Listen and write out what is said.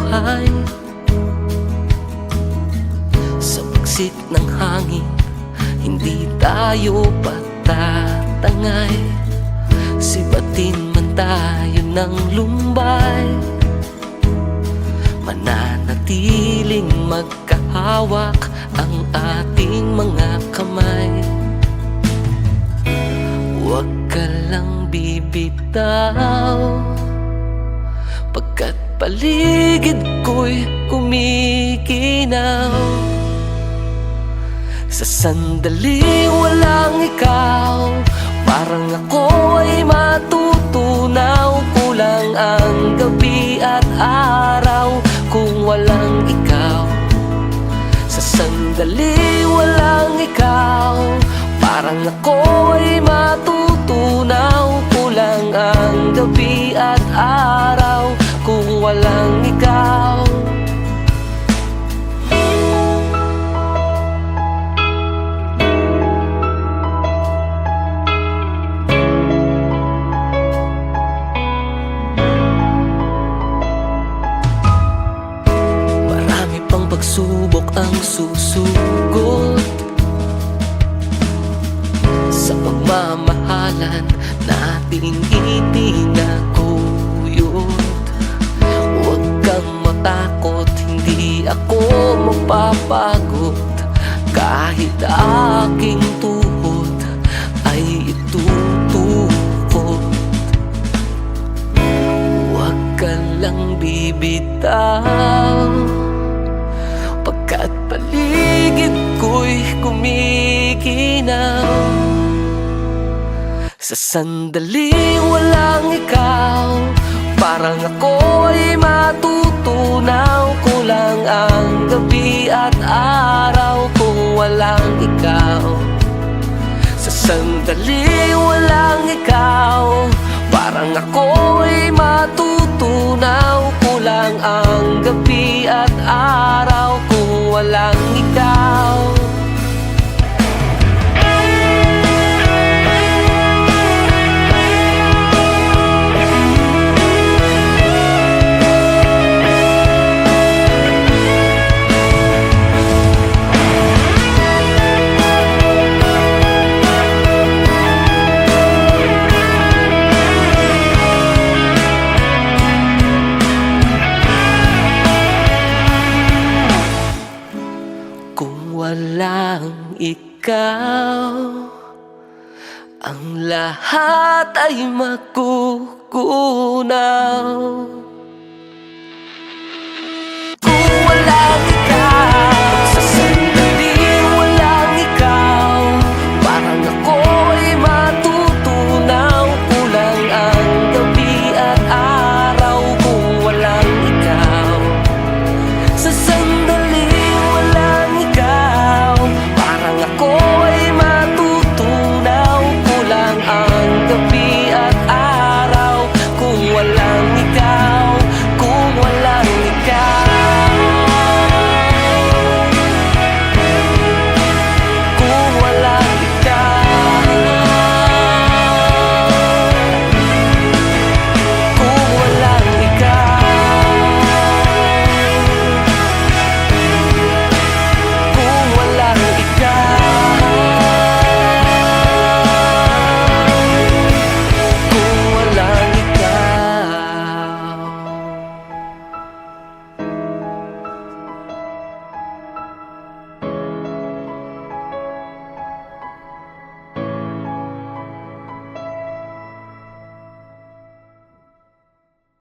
buhay. Sa pagsik ng hangin, hindi tayo patatangay. Sibatin man tayo ng lumbay, mananatiling magkahawak ang ating mga kamay. Huwag ka lang bibitaw, pagkat paligid ko'y kumikinaw. Sa sandaling walang ikaw, parang ako ay matutunaw. Kulang ang gabi at araw kung walang ikaw. Sa sandaling walang ikaw, parang ako ay matutunaw. Kulang ang gabi at araw kung walang ikaw. Marami pang pagsubok ang susugod sa pagmamahalan nating itinaguyod. Huwag kang matakot, hindi ako mapapagod. Kahit aking tuhod ay itutukod. Huwag ka lang bibitaw, pagkat paligid ko'y kumikinaw. Sa sandaling walang ikaw, parang ako ay matutunaw. Kulang ang gabi at araw kung walang ikaw. Sa sandaling walang ikaw, parang ako ay matutunaw. Kulang ang gabi at araw kung walang ikaw. Kung walang ikaw, ang lahat ay magugunaw.